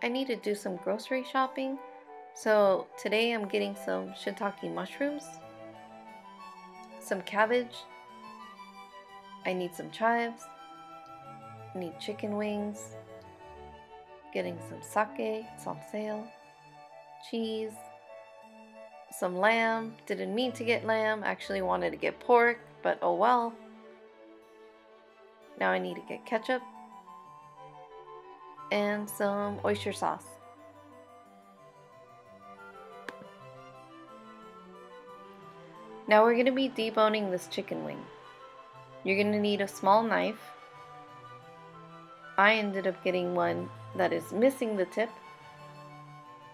need to do some grocery shopping. So today I'm getting some shiitake mushrooms, some cabbage, I need some chives, I need chicken wings, getting some sake, it's on sale, cheese, some lamb, didn't mean to get lamb, actually wanted to get pork, but oh well. Now I need to get ketchup and some oyster sauce. Now we're going to be deboning this chicken wing. You're going to need a small knife. I ended up getting one that is missing the tip.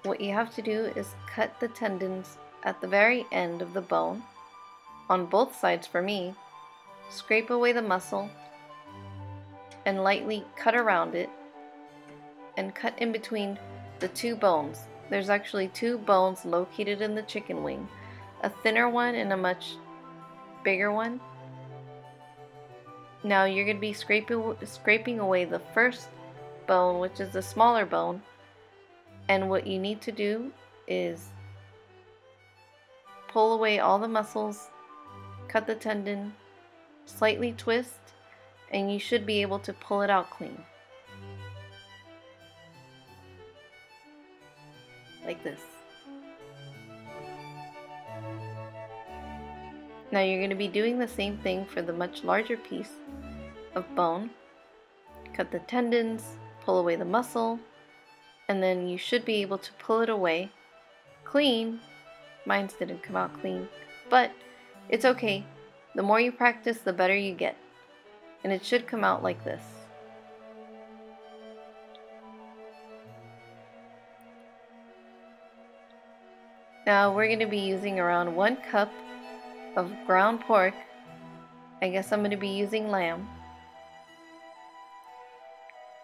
What you have to do is cut the tendons at the very end of the bone, on both sides for me, scrape away the muscle, and lightly cut around it, and cut in between the two bones. There's actually two bones located in the chicken wing, a thinner one and a much bigger one. Now you're going to be scraping away the first bone, which is the smaller bone, and what you need to do is pull away all the muscles, cut the tendon, slightly twist, and you should be able to pull it out clean. Like this. Now you're going to be doing the same thing for the much larger piece of bone. Cut the tendons, pull away the muscle, and then you should be able to pull it away clean. Mine didn't come out clean, but it's okay. The more you practice, the better you get. And it should come out like this. Now we're going to be using around 1 cup of ground pork. I guess I'm going to be using lamb.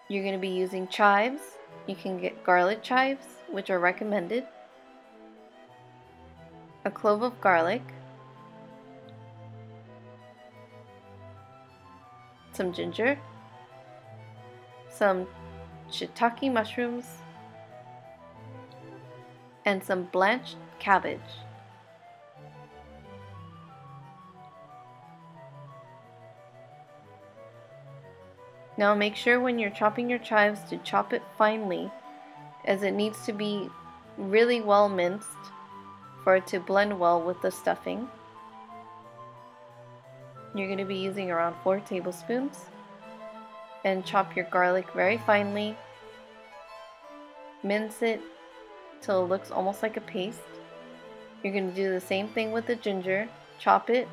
You're going to be using chives. You can get garlic chives, which are recommended. A clove of garlic. Some ginger. Some shiitake mushrooms. And some blanched cabbage. Now make sure when you're chopping your chives to chop it finely, as it needs to be really well minced for it to blend well with the stuffing. You're going to be using around 4 tablespoons. And chop your garlic very finely. Mince it till it looks almost like a paste. You're going to do the same thing with the ginger. Chop it.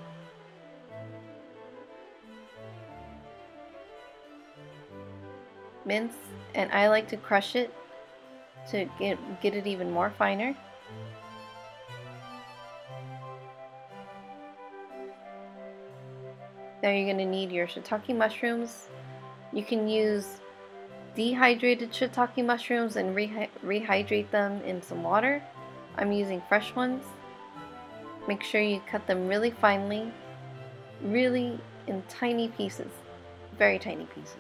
Mince, and I like to crush it to get it even more finer. Now you're going to need your shiitake mushrooms. You can use dehydrated shiitake mushrooms and rehydrate them in some water. I'm using fresh ones. Make sure you cut them really finely, really in tiny pieces, very tiny pieces.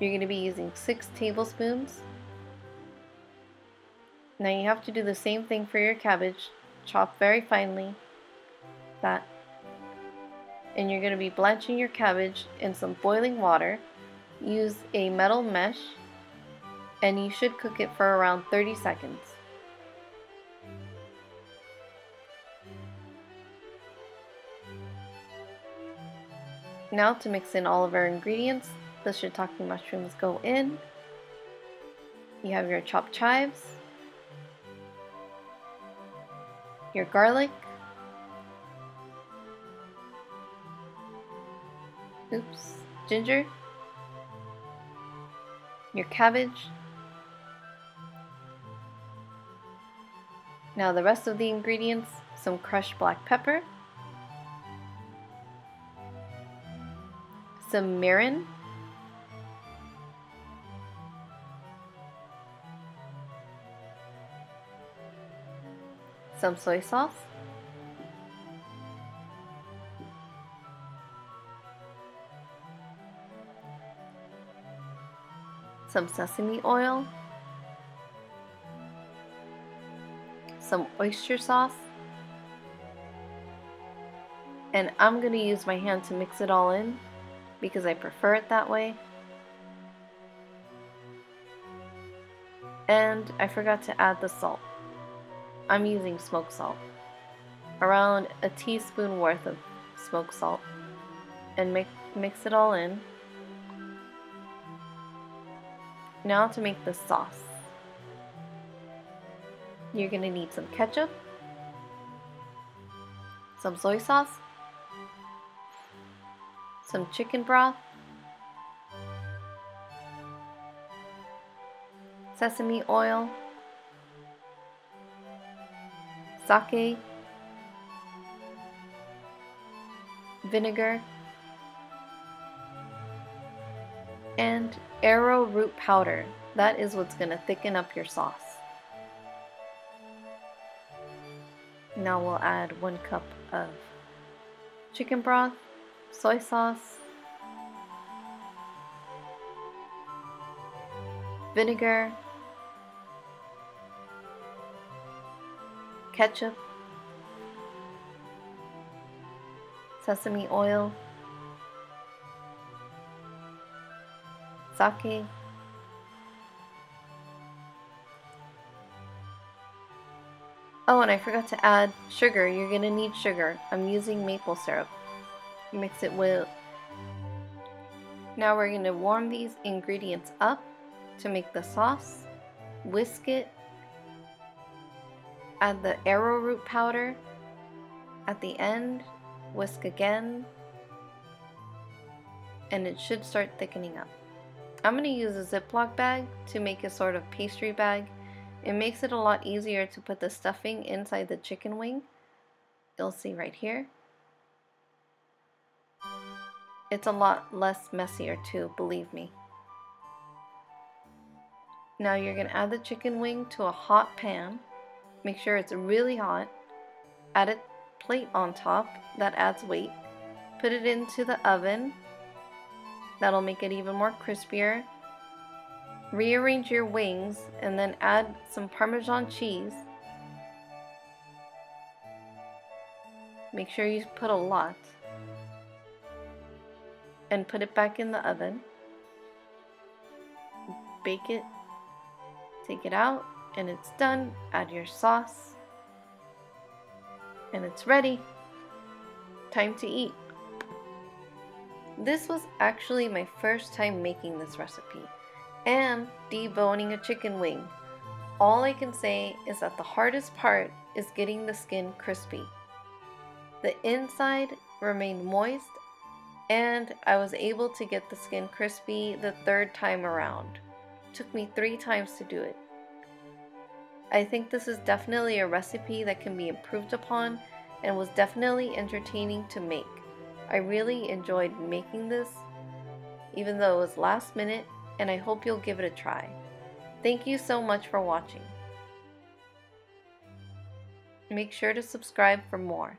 You're going to be using 6 tablespoons. Now you have to do the same thing for your cabbage. Chop very finely. That. And you're going to be blanching your cabbage in some boiling water. Use a metal mesh, and you should cook it for around 30 seconds. Now to mix in all of our ingredients, the shiitake mushrooms go in. You have your chopped chives, your garlic, ginger, your cabbage. Now the rest of the ingredients, some crushed black pepper, some mirin, some soy sauce, some sesame oil, some oyster sauce, and I'm going to use my hand to mix it all in because I prefer it that way. And I forgot to add the salt. I'm using smoked salt, around a teaspoon worth of smoked salt, and mix it all in. Now to make the sauce, you're going to need some ketchup, some soy sauce, some chicken broth, sesame oil, sake, vinegar, and arrowroot powder. That is what's going to thicken up your sauce. Now we'll add 1 cup of chicken broth, soy sauce, vinegar, ketchup, sesame oil, sake, oh, and I forgot to add sugar. You're going to need sugar. I'm using maple syrup. Mix it with. Now we're going to warm these ingredients up to make the sauce. Whisk it. Add the arrowroot powder at the end. Whisk again. And it should start thickening up. I'm going to use a Ziploc bag to make a sort of pastry bag. It makes it a lot easier to put the stuffing inside the chicken wing. You'll see right here. It's a lot less messier too, believe me. Now you're going to add the chicken wing to a hot pan. Make sure it's really hot. Add a plate on top. That adds weight. Put it into the oven. That'll make it even more crispier. Rearrange your wings and then add some Parmesan cheese. Make sure you put a lot. And put it back in the oven. Bake it. Take it out and it's done. Add your sauce. And it's ready. Time to eat. This was actually my first time making this recipe and deboning a chicken wing. All I can say is that the hardest part is getting the skin crispy. The inside remained moist and I was able to get the skin crispy the 3rd time around. Took me 3 times to do it. I think this is definitely a recipe that can be improved upon and was definitely entertaining to make. I really enjoyed making this, even though it was last minute, and I hope you'll give it a try. Thank you so much for watching. Make sure to subscribe for more.